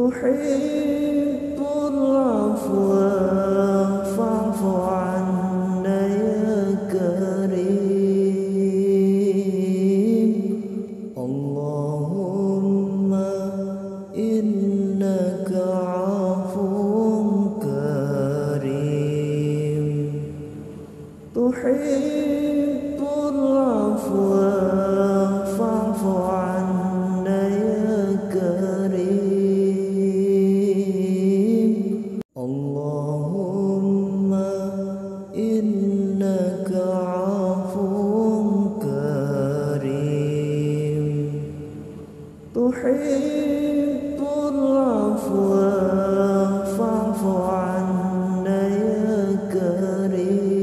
تحب العفو فاعف عنا يا كريم. اللهم إنك عفو كريم. تحب العفو فاعف عنا يا كريم. اللهم إنك عفو كريم. تحب العفو فاعف عنا يا كريم.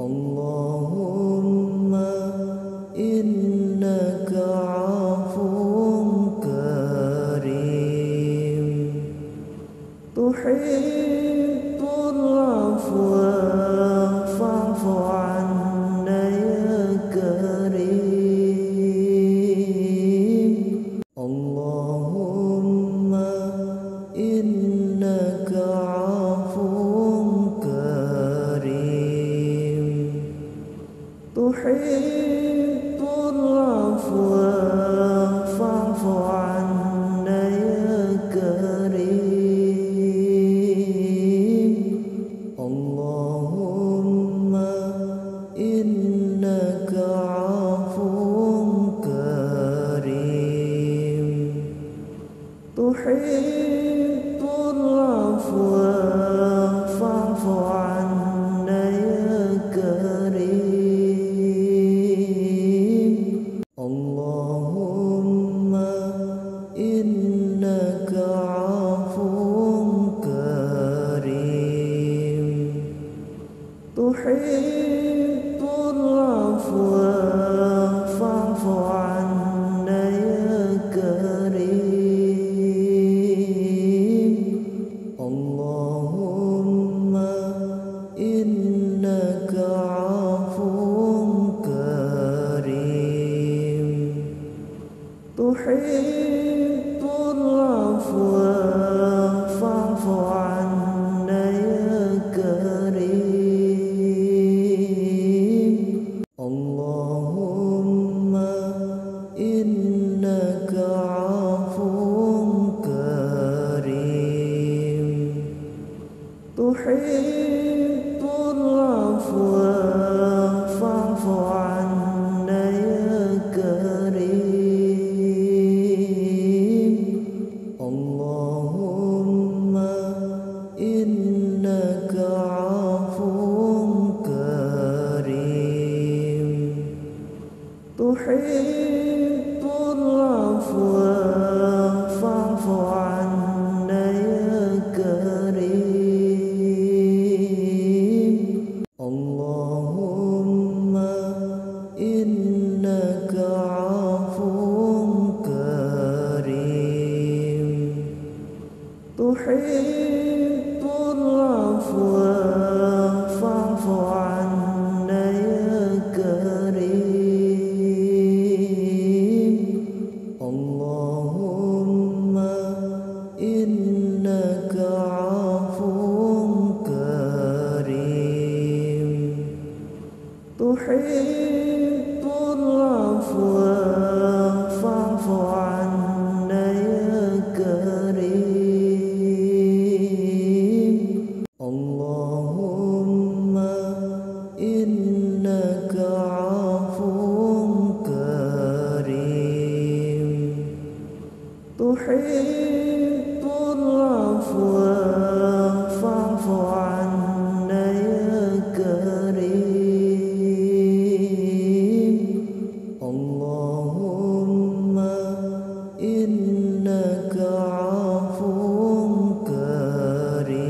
اللهم إنك عفو كريم. تحب العفو فاعف عنا يا كريم. اللهم إنك عفو كريم. تحب العفو فاعف عنا يا كريم. اللهم إنك عفو كريم. تحب العفو فاعف عنا يا كريم. اللهم إنك عفو كريم. تحب العفو فاعف عنا يا كريم. اللهم إنك عفو كريم. تحب العفو فاعف عنا يا كريم. اللهم إنك عفو كريم. تحب العفو فاعف عنا يا كريم. اللهم إنك عفو كريم. تحب العفو فاعف عنا يا كريم. اللهم إنك عفو كريم. تحب العفو فاعف عنا يا كريم. اللهم إنك عفو كريم. تحب العفو فاعف عنا يا كريم. اللهم إنك عفو كريم. تحب العفو فاعف عنا يا كريم. اللهم إنك عفو كريم.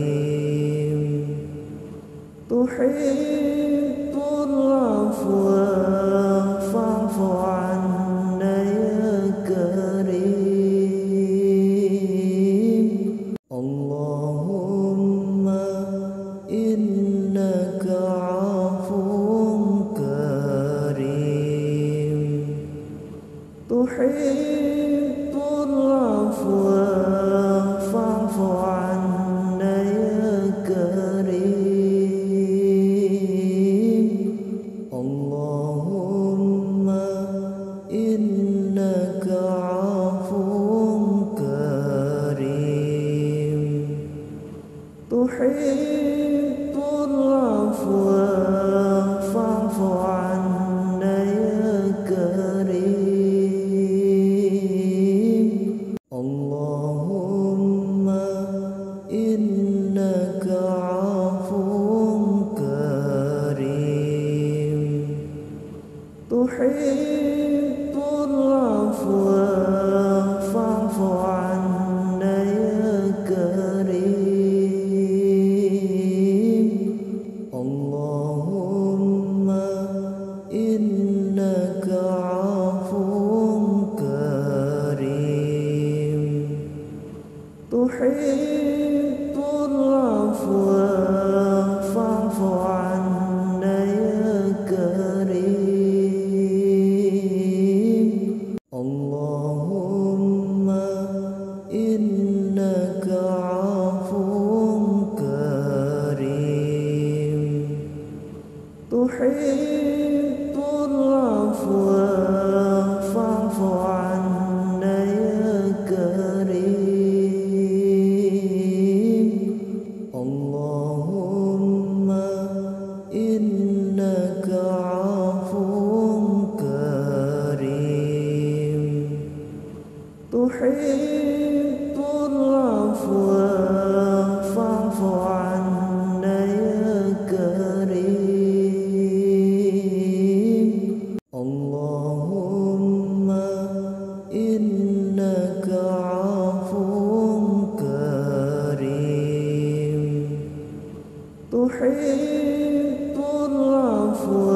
تحب العفو فاعف عنا يا كريم. اللهم إنك عفو كريم. تحب تحب العفو فاعف عنا يا كريم اللهم إنك عفو كريم تحب العفو فاعف عنا يا كريم اللهم إنك عفو كريم تحب العفو فاعف عنا يا كريم اللهم إنك عفو كريم تحب العفو فاعف عنا يا كريم اللهم إنك عفو كريم تحب العفو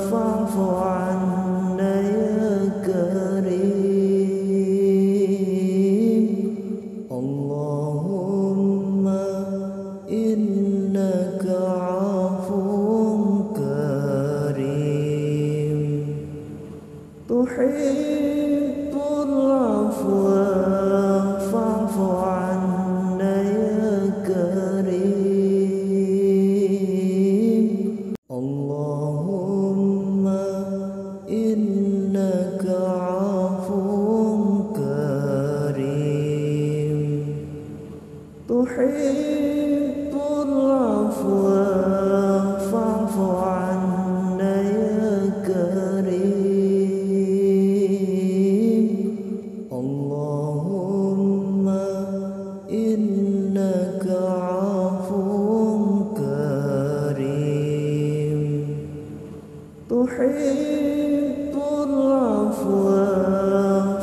فاعف عنا يا كريم اللهم إنك عفو كريم تحب العفو فاعف عنا يا كريم اللهم إنك عفو كريم تحب العفو فاعف عنا يا كريم اللهم إنك عفو كريم تحب العفو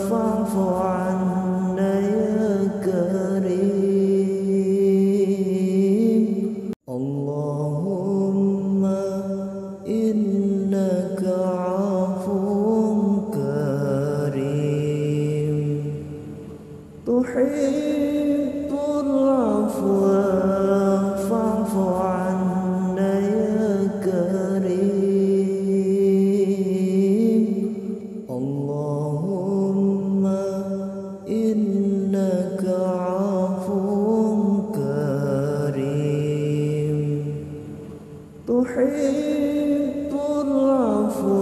فاعف عنا يا كريم اللهم إنك عفو كريم تحب العفو فاعف عنا يا كريم اللهم إنك عفو كريم تحب العفو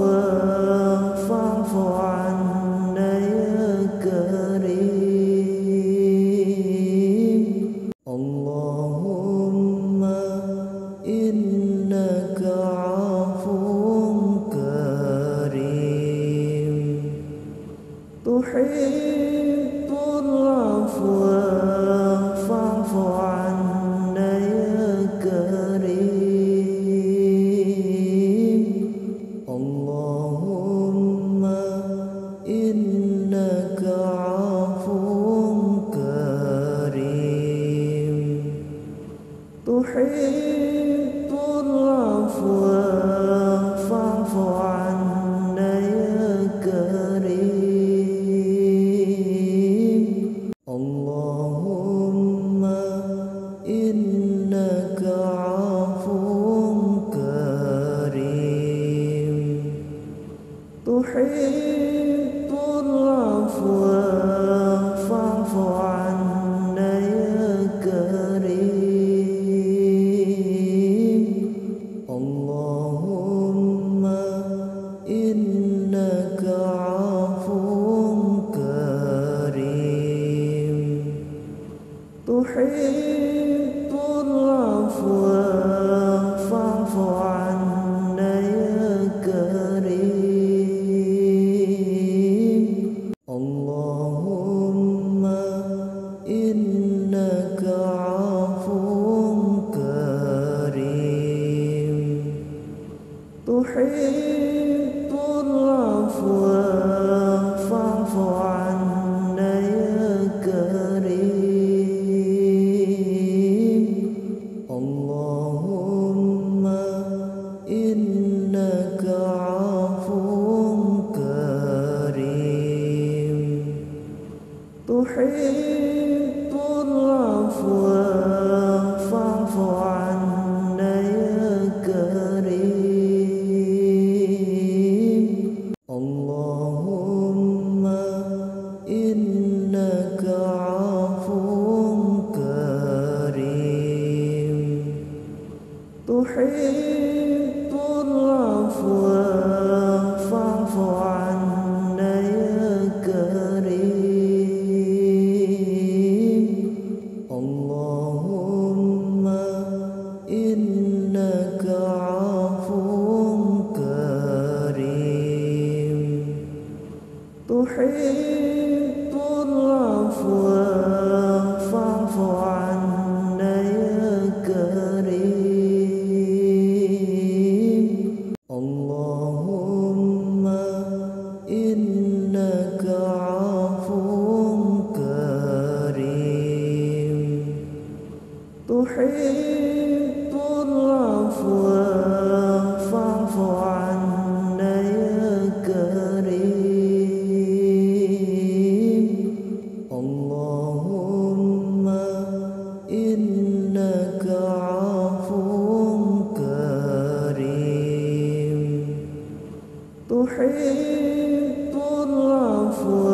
فاعف عنا يا كريم اللهم إنك عفو كريم تحب العفو فاعف عنا يا كريم اللهم إنك عفو كريم تحب العفو فاعف عنا يا كريم اللهم إنك عفو كريم تحب العفو فاعف عنا يا كريم اللهم إنك عفو كريم تحب العفو فاعف عنا يا كريم اللهم تحب العفو فاعف عنا يا كريم اللهم إنك عفو كريم تحب العفو فاعف عنا يا كريم اللهم إنك عفو كريم تحب العفو فاعف عنا يا كريم اللهم إنك عفو كريم تحب العفو فاعف عنا يا كريم اللهم إنك عفو كريم تحب العفو